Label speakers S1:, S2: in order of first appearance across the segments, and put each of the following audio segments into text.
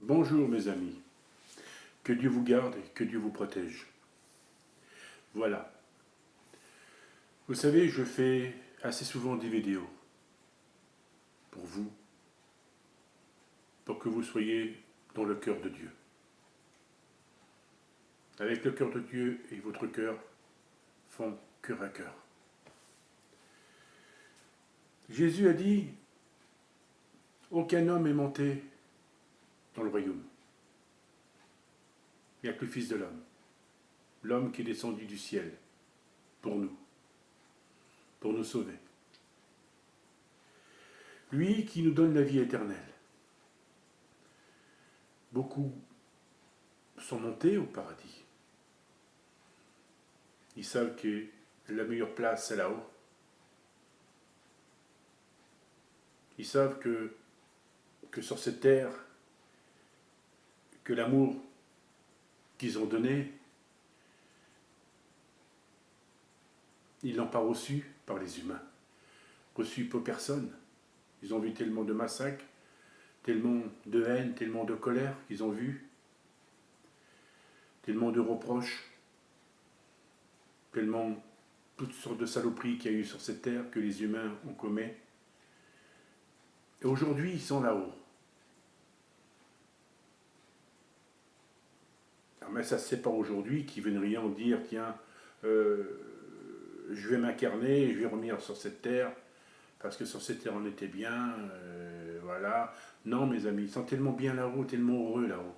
S1: Bonjour mes amis, que Dieu vous garde et que Dieu vous protège. Voilà. Vous savez, je fais assez souvent des vidéos pour vous, pour que vous soyez dans le cœur de Dieu. Avec le cœur de Dieu et votre cœur font cœur à cœur. Jésus a dit, aucun homme est monté dans le royaume. Il n'y a que le Fils de l'homme, l'homme qui est descendu du ciel pour nous sauver. Lui qui nous donne la vie éternelle. Beaucoup sont montés au paradis. Ils savent que la meilleure place, c'est là-haut. Ils savent que sur cette terre, que l'amour qu'ils ont donné, ils ne l'ont pas reçu par les humains, reçu par personne. Ils ont vu tellement de massacres, tellement de haine, tellement de colère qu'ils ont vu, tellement de reproches, tellement toutes sortes de saloperies qu'il y a eu sur cette terre que les humains ont commis. Et aujourd'hui, ils sont là-haut. Mais ça ne se sait pas aujourd'hui qu'ils viendraient dire, tiens, je vais m'incarner, je vais revenir sur cette terre, parce que sur cette terre on était bien, voilà. Non mes amis, ils sont tellement bien là-haut, tellement heureux là-haut,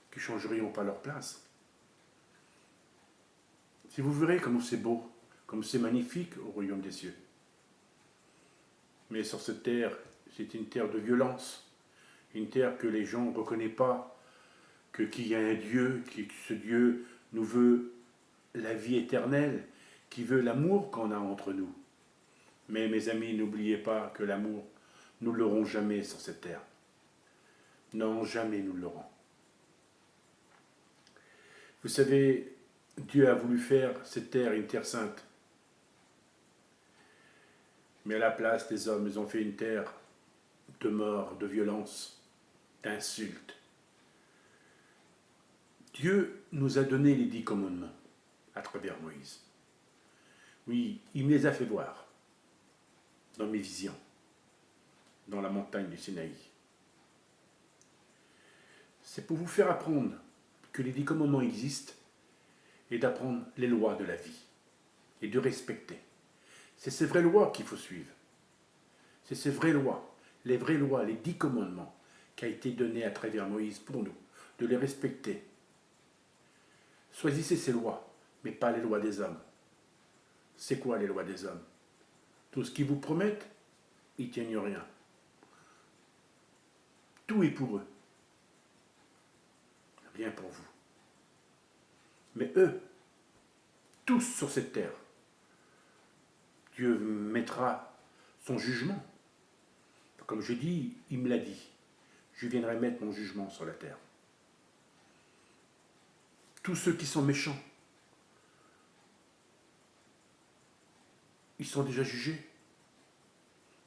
S1: qu'ils ne changerions pas leur place. Si vous verrez comme c'est beau, comme c'est magnifique au royaume des cieux. Mais sur cette terre, c'est une terre de violence, une terre que les gens ne reconnaissent pas, qu'il y a un Dieu, que ce Dieu nous veut la vie éternelle, qui veut l'amour qu'on a entre nous. Mais mes amis, n'oubliez pas que l'amour, nous ne l'aurons jamais sur cette terre. Non, jamais nous l'aurons. Vous savez, Dieu a voulu faire cette terre une terre sainte. Mais à la place des hommes, ils ont fait une terre de mort, de violence, d'insultes. Dieu nous a donné les 10 commandements à travers Moïse. Oui, il me les a fait voir dans mes visions, dans la montagne du Sinaï. C'est pour vous faire apprendre que les 10 commandements existent et d'apprendre les lois de la vie et de respecter. C'est ces vraies lois qu'il faut suivre. C'est ces vraies lois, les 10 commandements qui a été donné à travers Moïse pour nous, de les respecter. Choisissez ces lois, mais pas les lois des hommes. C'est quoi les lois des hommes? Tout ce qu'ils vous promettent, ils ne tiennent rien. Tout est pour eux. Rien pour vous. Mais eux, tous sur cette terre, Dieu mettra son jugement. Comme je dis, il me l'a dit. Je viendrai mettre mon jugement sur la terre. Tous ceux qui sont méchants, ils sont déjà jugés.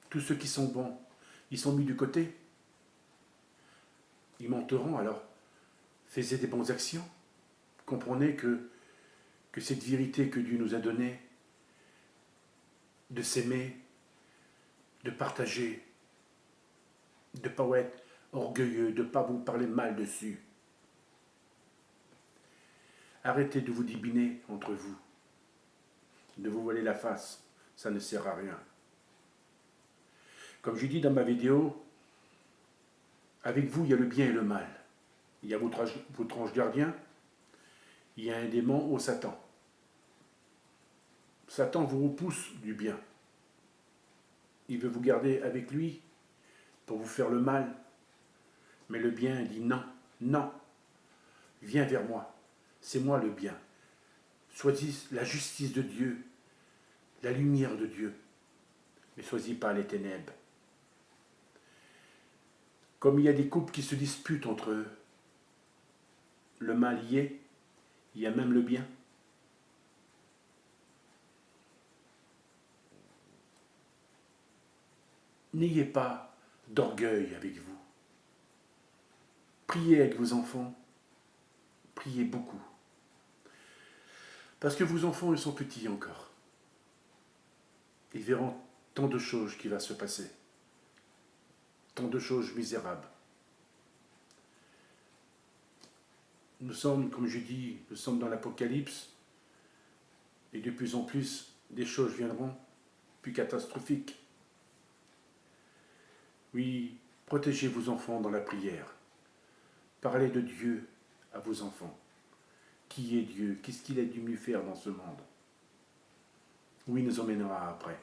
S1: Tous ceux qui sont bons, ils sont mis du côté. Ils monteront alors. Faisez des bonnes actions. Comprenez que cette vérité que Dieu nous a donnée, de s'aimer, de partager, de ne pas être orgueilleux, de ne pas vous parler mal dessus. Arrêtez de vous dibiner entre vous, de vous voiler la face, ça ne sert à rien. Comme je dis dans ma vidéo, avec vous, il y a le bien et le mal. Il y a votre ange gardien, il y a un démon au Satan. Satan vous repousse du bien. Il veut vous garder avec lui pour vous faire le mal. Mais le bien dit non, non, viens vers moi, c'est moi le bien. Choisis la justice de Dieu, la lumière de Dieu, mais choisis pas les ténèbres. Comme il y a des couples qui se disputent entre eux, le mal y est, il y a même le bien. N'ayez pas d'orgueil avec vous. Priez avec vos enfants. Priez beaucoup. Parce que vos enfants, ils sont petits encore. Ils verront tant de choses qui vont se passer. Tant de choses misérables. Nous sommes, comme je dis, nous sommes dans l'Apocalypse. Et de plus en plus, des choses viendront plus catastrophiques. Oui, protégez vos enfants dans la prière. Parlez de Dieu à vos enfants. Qui est Dieu? Qu'est-ce qu'il a dû mieux faire dans ce monde? Oui, il nous emmènera après.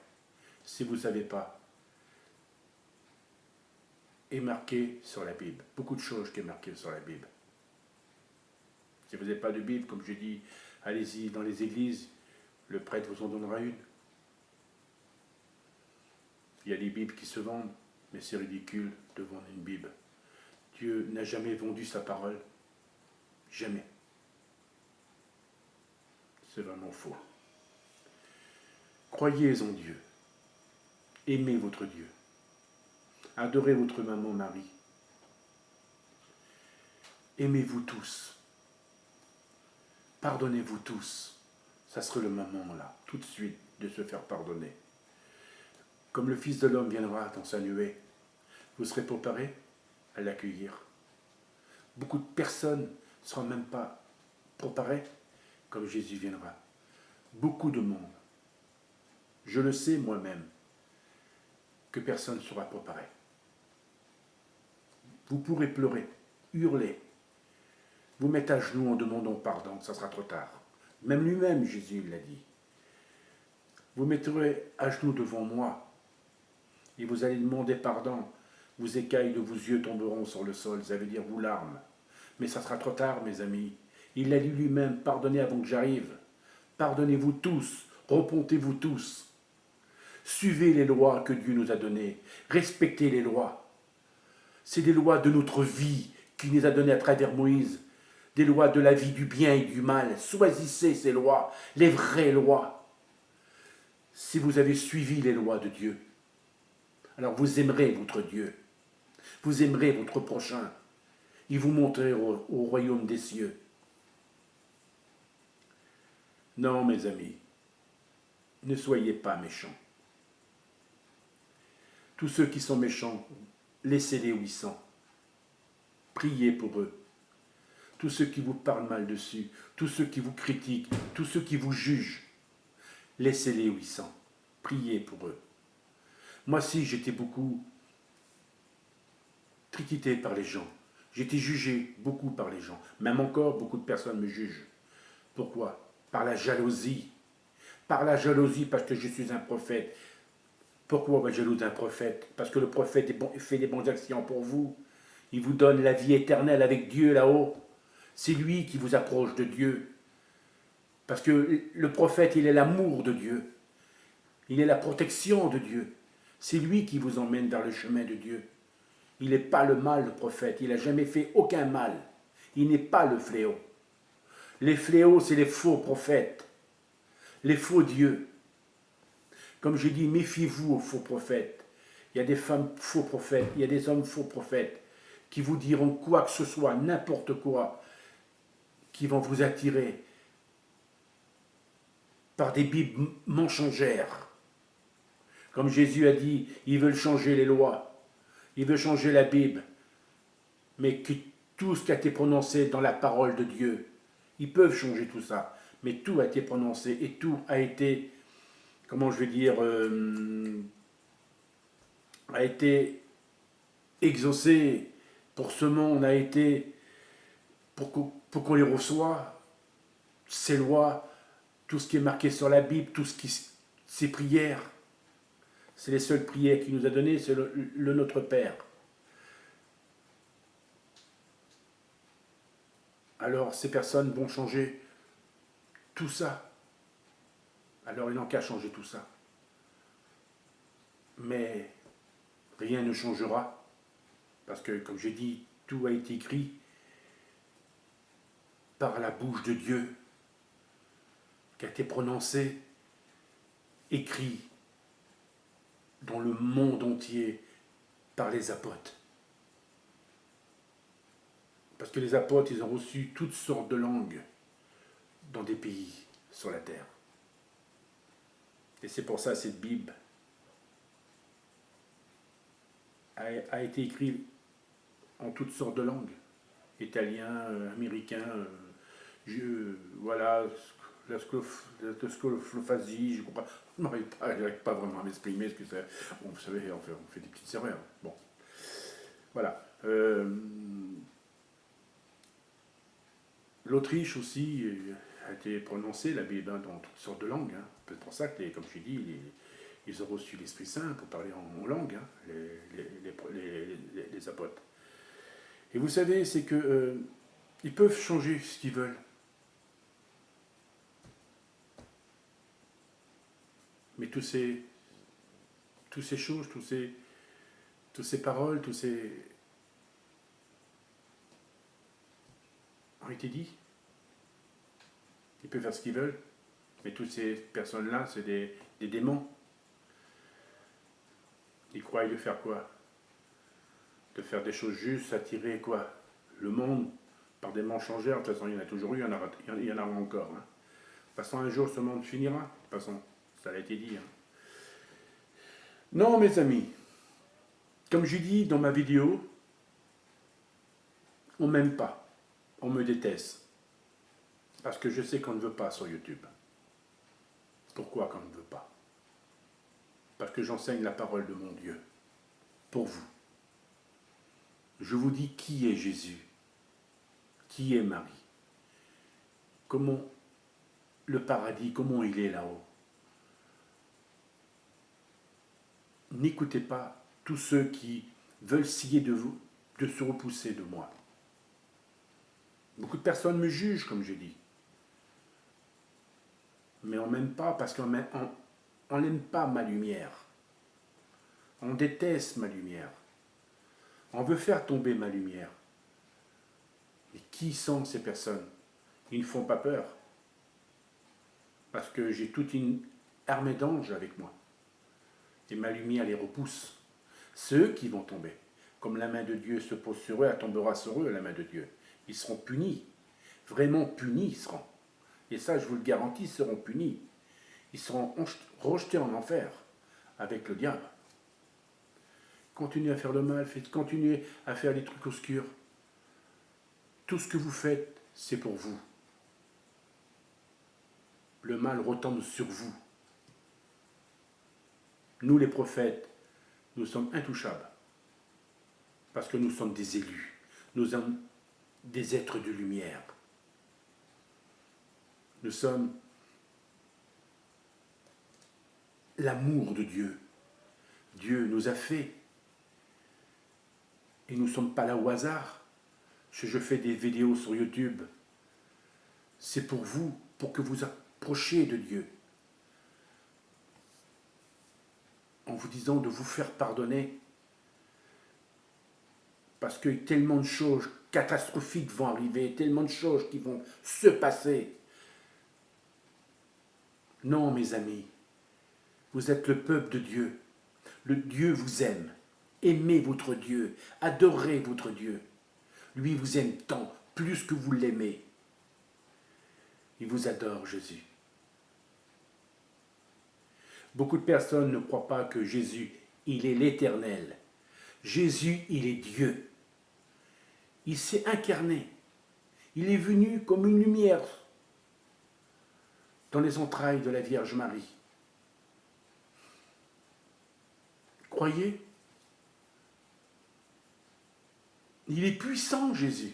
S1: Si vous ne savez pas, est marqué sur la Bible. Beaucoup de choses qui sont marquées sur la Bible. Si vous n'avez pas de Bible, comme je dis, allez-y dans les églises, le prêtre vous en donnera une. Il y a des Bibles qui se vendent, mais c'est ridicule de vendre une Bible. Dieu n'a jamais vendu sa parole. Jamais. C'est vraiment faux. Croyez en Dieu. Aimez votre Dieu. Adorez votre maman Marie. Aimez-vous tous. Pardonnez-vous tous. Ça serait le moment là, tout de suite, de se faire pardonner. Comme le Fils de l'homme viendra dans sa nuée, vous serez préparés à l'accueillir. Beaucoup de personnes ne seront même pas préparées comme Jésus viendra. Beaucoup de monde. Je le sais moi-même, que personne ne sera préparé. Vous pourrez pleurer, hurler, vous mettre à genoux en demandant pardon, ça sera trop tard. Même lui-même, Jésus l'a dit. Vous mettrez à genoux devant moi et vous allez demander pardon. Vos écailles de vos yeux tomberont sur le sol, ça veut dire vos larmes. Mais ça sera trop tard, mes amis. Il l'a dit lui-même, pardonnez avant que j'arrive. Pardonnez-vous tous, repentez-vous tous. Suivez les lois que Dieu nous a données. Respectez les lois. C'est des lois de notre vie qu'il nous a données à travers Moïse. Des lois de la vie du bien et du mal. Choisissez ces lois, les vraies lois. Si vous avez suivi les lois de Dieu, alors vous aimerez votre Dieu. Vous aimerez votre prochain. Il vous montrera au royaume des cieux. Non, mes amis, ne soyez pas méchants. Tous ceux qui sont méchants, laissez-les où ils sont. Priez pour eux. Tous ceux qui vous parlent mal dessus, tous ceux qui vous critiquent, tous ceux qui vous jugent, laissez-les où ils sont. Priez pour eux. Moi, si j'étais beaucoup critiqué par les gens, j'étais jugé beaucoup par les gens. Même encore, beaucoup de personnes me jugent. Pourquoi? Par la jalousie. Par la jalousie, parce que je suis un prophète. Pourquoi on jalouse un prophète? Parce que le prophète fait des bonnes actions pour vous. Il vous donne la vie éternelle avec Dieu là-haut. C'est lui qui vous approche de Dieu. Parce que le prophète, il est l'amour de Dieu. Il est la protection de Dieu. C'est lui qui vous emmène vers le chemin de Dieu. Il n'est pas le mal, le prophète. Il n'a jamais fait aucun mal. Il n'est pas le fléau. Les fléaux, c'est les faux prophètes. Les faux dieux. Comme je dis, méfiez-vous aux faux prophètes. Il y a des femmes faux prophètes, il y a des hommes faux prophètes qui vous diront quoi que ce soit, n'importe quoi, qui vont vous attirer par des bibles mensongères. Comme Jésus a dit, ils veulent changer les lois, ils veulent changer la Bible, mais que tout ce qui a été prononcé dans la parole de Dieu, ils peuvent changer tout ça, mais tout a été prononcé et tout a été, comment je vais dire, a été exaucé pour ce monde, a été pour qu'on les reçoive, ces lois, tout ce qui est marqué sur la Bible, tout ce qui, ces prières, c'est les seules prières qu'il nous a données, c'est le Notre Père. Alors ces personnes vont changer tout ça. Alors ils n'ont qu'à changer tout ça. Mais rien ne changera, parce que, comme j'ai dit, tout a été écrit par la bouche de Dieu, qui a été prononcé, écrit dans le monde entier par les apôtres. Parce que les apôtres, ils ont reçu toutes sortes de langues dans des pays sur la terre. Et c'est pour ça que cette Bible a été écrite en toutes sortes de langues. Italien, américain, voilà, la sclophasie, je comprends. Je n'arrive pas vraiment à m'exprimer, ce que c'est. Bon, vous savez, on fait des petites erreurs. Bon, voilà. L'Autriche aussi a été prononcée, la Bible, hein, dans toutes sortes de langues. Hein. C'est pour ça que, comme je dis, ils ont reçu l'Esprit Saint pour parler en langue, hein, les apôtres. Et vous savez, c'est que ils peuvent changer ce qu'ils veulent. Mais toutes ces choses, toutes ces paroles, ont été dit. Ils peuvent faire ce qu'ils veulent. Mais toutes ces personnes-là, c'est des démons. Ils croient de faire quoi? De faire des choses justes, attirer quoi? Le monde par des mensongères. De toute façon, il y en a toujours eu, il y en aura encore. Hein. De toute façon, un jour, ce monde finira. De toute façon, ça a été dit. Hein. Non, mes amis, comme j'ai dit dans ma vidéo, on m'aime pas, on me déteste. Parce que je sais qu'on ne veut pas sur YouTube. Pourquoi qu'on ne veut pas? Parce que j'enseigne la parole de mon Dieu. Pour vous. Je vous dis qui est Jésus, qui est Marie, comment le paradis, comment il est là-haut. N'écoutez pas tous ceux qui veulent essayer de se repousser de moi. Beaucoup de personnes me jugent, comme je dis. Mais on m'aime pas parce qu'on n'aime pas ma lumière. On déteste ma lumière. On veut faire tomber ma lumière. Mais qui sont ces personnes? Ils ne font pas peur. Parce que j'ai toute une armée d'anges avec moi. Et ma lumière les repousse. Ceux qui vont tomber. Comme la main de Dieu se pose sur eux, elle tombera sur eux, la main de Dieu. Ils seront punis. Vraiment punis, ils seront. Et ça, je vous le garantis, ils seront punis. Ils seront rejetés en enfer avec le diable. Continuez à faire le mal, continuez à faire des trucs obscurs. Tout ce que vous faites, c'est pour vous. Le mal retombe sur vous. Nous, les prophètes, nous sommes intouchables. Parce que nous sommes des élus. Nous sommes des êtres de lumière. Nous sommes l'amour de Dieu. Dieu nous a fait. Et nous ne sommes pas là au hasard. Je fais des vidéos sur YouTube. C'est pour vous, pour que vous approchiez de Dieu. En vous disant de vous faire pardonner. Parce que tellement de choses catastrophiques vont arriver, tellement de choses qui vont se passer. Non, mes amis, vous êtes le peuple de Dieu. Le Dieu vous aime. Aimez votre Dieu, adorez votre Dieu. Lui vous aime tant, plus que vous l'aimez. Il vous adore, Jésus. Beaucoup de personnes ne croient pas que Jésus, il est l'Éternel. Jésus, il est Dieu. Il s'est incarné. Il est venu comme une lumière dans les entrailles de la Vierge Marie. Croyez? Il est puissant, Jésus.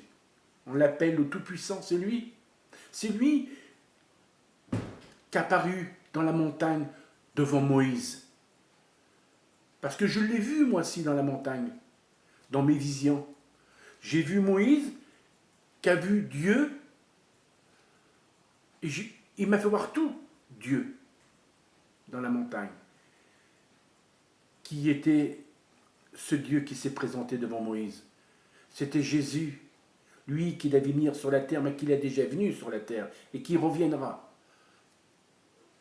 S1: On l'appelle le Tout-Puissant, c'est lui. C'est lui qui est apparu dans la montagne devant Moïse. Parce que je l'ai vu, moi aussi, dans la montagne, dans mes visions. J'ai vu Moïse qui a vu Dieu. Et il m'a fait voir tout, Dieu, dans la montagne. Qui était ce Dieu qui s'est présenté devant Moïse? C'était Jésus, lui qui devait venir sur la terre, mais qui est déjà venu sur la terre, et qui reviendra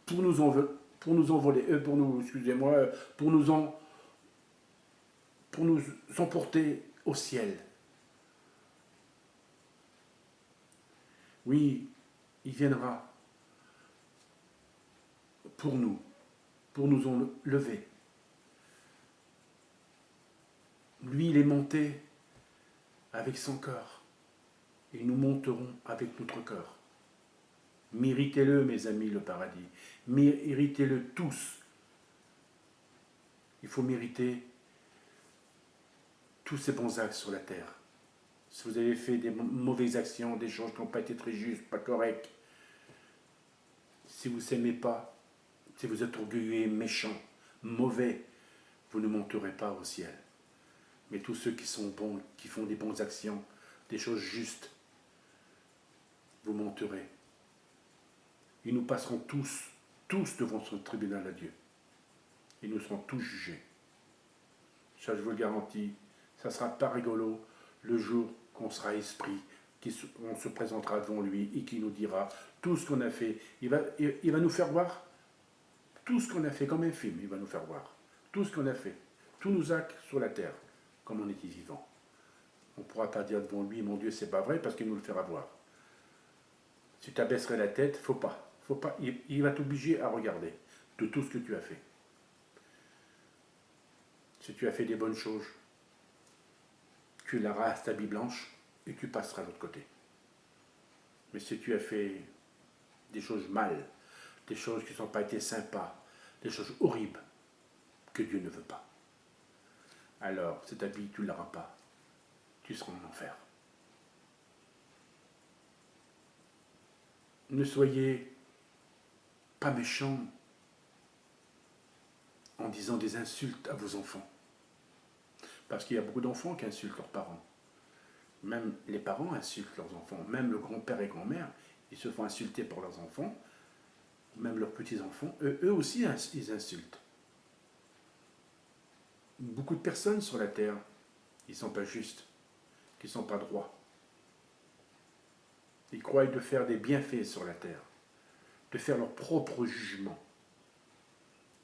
S1: pour nous emporter au ciel. Oui, il viendra pour nous lever. Lui, il est monté avec son cœur, et nous monterons avec notre cœur. Méritez-le, mes amis, le paradis. Méritez-le tous. Il faut mériter tous ces bons actes sur la terre. Si vous avez fait des mauvaises actions, des choses qui n'ont pas été très justes, pas correctes, si vous ne s'aimez pas, si vous êtes orgueilleux, méchant, mauvais, vous ne monterez pas au ciel. Mais tous ceux qui sont bons, qui font des bonnes actions, des choses justes, vous monterez. Et nous passerons tous devant son tribunal à Dieu. Et nous serons tous jugés. Ça, je vous le garantis, ça ne sera pas rigolo le jour qu'on sera esprit, qu'on se présentera devant lui et qui nous dira tout ce qu'on a fait. Il va nous faire voir tout ce qu'on a fait, comme un film, il va nous faire voir. Tout ce qu'on a fait, tous nos actes sur la terre, comme on était vivant. On ne pourra pas dire devant lui, mon Dieu, c'est pas vrai, parce qu'il nous le fera voir. Si tu abaisserais la tête, faut pas. Il va t'obliger à regarder de tout ce que tu as fait. Si tu as fait des bonnes choses, tu l'auras à ta bille blanche et tu passeras de l'autre côté. Mais si tu as fait des choses mal, des choses qui n'ont pas été sympas, des choses horribles que Dieu ne veut pas, alors cette bille, tu ne l'auras pas. Tu seras en enfer. Ne soyez pas méchants en disant des insultes à vos enfants. Parce qu'il y a beaucoup d'enfants qui insultent leurs parents. Même les parents insultent leurs enfants. Même le grand-père et grand-mère, ils se font insulter par leurs enfants. Même leurs petits-enfants, eux aussi, ils insultent. Beaucoup de personnes sur la terre, ils ne sont pas justes, qui ne sont pas droits. Ils croient de faire des bienfaits sur la terre, de faire leur propre jugement.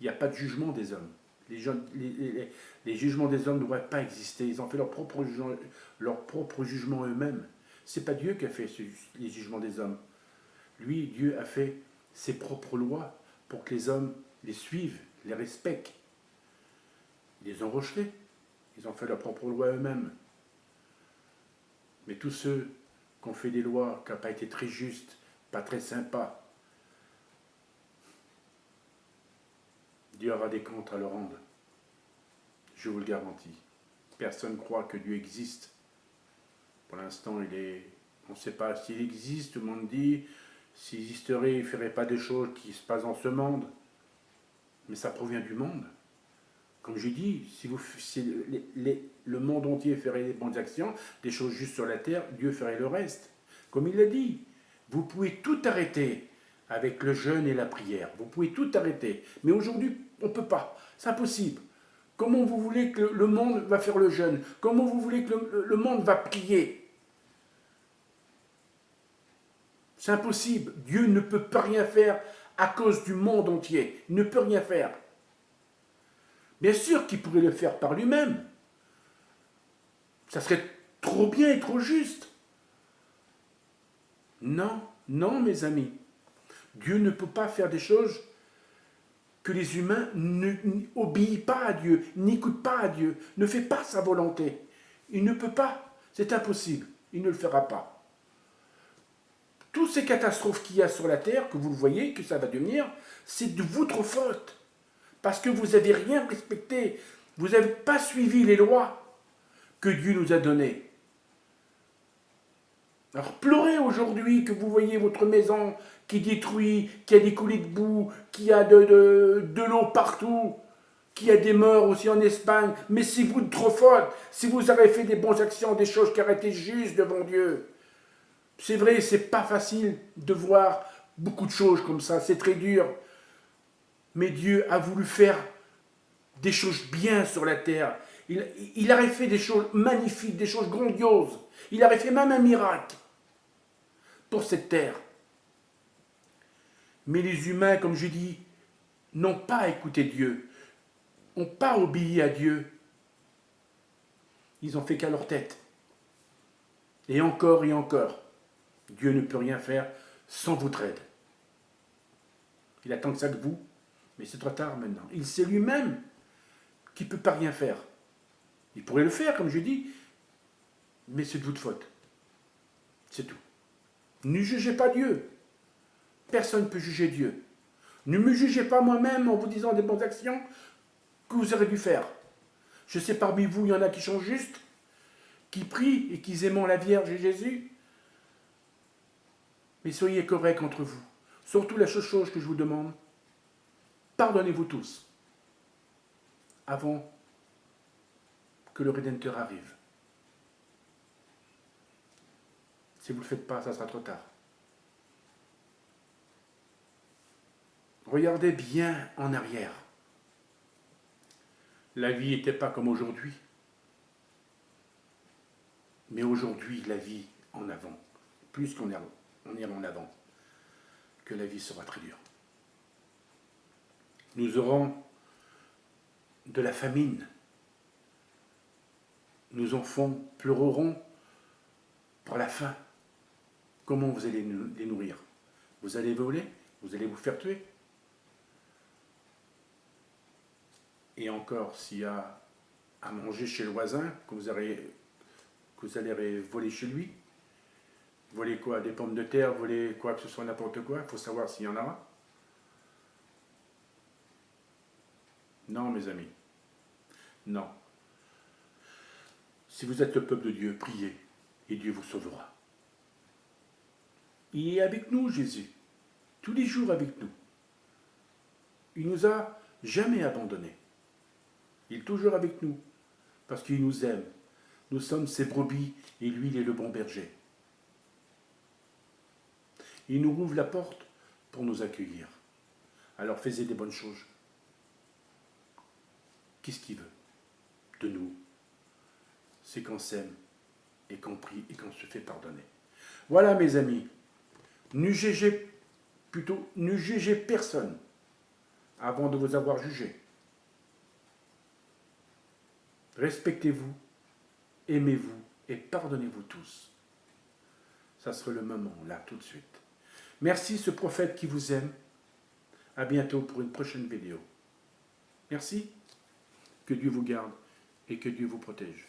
S1: Il n'y a pas de jugement des hommes. Les jugements des hommes ne devraient pas exister. Ils ont fait leur propre jugement eux-mêmes. Ce n'est pas Dieu qui a fait les jugements des hommes. Lui, Dieu a fait ses propres lois pour que les hommes les suivent, les respectent. Ils les ont rejetés. Ils ont fait leurs propres lois eux-mêmes. Mais tous ceux qui ont fait des lois qui n'ont pas été très justes, pas très sympas, Dieu aura des comptes à leur rendre. Je vous le garantis. Personne ne croit que Dieu existe. Pour l'instant, on ne sait pas s'il existe. Tout le monde dit, s'il existerait, il ne ferait pas des choses qui se passent dans ce monde. Mais ça provient du monde. Comme je dis, si le monde entier ferait des bonnes actions, des choses justes sur la terre, Dieu ferait le reste. Comme il l'a dit, vous pouvez tout arrêter avec le jeûne et la prière. Vous pouvez tout arrêter. Mais aujourd'hui, on ne peut pas. C'est impossible. Comment vous voulez que le monde va faire le jeûne? Comment vous voulez que le monde va prier? C'est impossible. Dieu ne peut pas rien faire à cause du monde entier. Il ne peut rien faire. Bien sûr qu'il pourrait le faire par lui-même. Ça serait trop bien et trop juste. Non, non, mes amis. Dieu ne peut pas faire des choses que les humains n'obéissent pas à Dieu, n'écoutent pas à Dieu, ne fait pas sa volonté. Il ne peut pas. C'est impossible. Il ne le fera pas. Toutes ces catastrophes qu'il y a sur la terre, que vous le voyez, que ça va devenir, c'est de votre faute. Parce que vous n'avez rien respecté. Vous n'avez pas suivi les lois que Dieu nous a données. Alors pleurez aujourd'hui que vous voyez votre maison qui est détruite, qui a des coulées de boue, qui a de l'eau partout, qui a des morts aussi en Espagne. Mais c'est vous de trop faute. Si vous avez fait des bonnes actions, des choses qui auraient été justes devant Dieu. C'est vrai, c'est pas facile de voir beaucoup de choses comme ça. C'est très dur. Mais Dieu a voulu faire des choses bien sur la terre. Il aurait fait des choses magnifiques, des choses grandioses. Il aurait fait même un miracle pour cette terre. Mais les humains, comme je dis, n'ont pas écouté Dieu, n'ont pas obéi à Dieu. Ils ont fait qu'à leur tête. Et encore et encore. Dieu ne peut rien faire sans votre aide. Il attend que ça de vous, mais c'est trop tard maintenant. Il sait lui-même qu'il ne peut pas rien faire. Il pourrait le faire, comme je dis, mais c'est de votre faute. C'est tout. Ne jugez pas Dieu. Personne ne peut juger Dieu. Ne me jugez pas moi-même en vous disant des bonnes actions que vous aurez dû faire. Je sais parmi vous, il y en a qui sont justes, qui prient et qui aiment la Vierge et Jésus. Mais soyez corrects entre vous. Surtout la seule chose que je vous demande, pardonnez-vous tous avant que le Rédempteur arrive. Si vous ne le faites pas, ça sera trop tard. Regardez bien en arrière. La vie n'était pas comme aujourd'hui. Mais aujourd'hui, la vie en avant, plus qu'on ira en avant, que la vie sera très dure. Nous aurons de la famine. Nos enfants pleureront pour la faim. Comment vous allez les nourrir? Vous allez voler? Vous allez vous faire tuer? Et encore, s'il y a à manger chez le voisin, que vous allez voler chez lui, voler quoi? Des pommes de terre, voler quoi que ce soit, n'importe quoi, il faut savoir s'il y en aura. Non, mes amis. Non. Si vous êtes le peuple de Dieu, priez, et Dieu vous sauvera. Il est avec nous, Jésus, tous les jours avec nous. Il nous a jamais abandonnés. Il est toujours avec nous, parce qu'il nous aime. Nous sommes ses brebis, et lui, il est le bon berger. Il nous ouvre la porte pour nous accueillir. Alors faites des bonnes choses. Qu'est-ce qu'il veut de nous? C'est qu'on s'aime, et qu'on prie, et qu'on se fait pardonner. Voilà, mes amis. Ne jugez personne avant de vous avoir jugé. Respectez-vous, aimez-vous et pardonnez-vous tous. Ça sera le moment, là, tout de suite. Merci, ce prophète qui vous aime. À bientôt pour une prochaine vidéo. Merci. Que Dieu vous garde et que Dieu vous protège.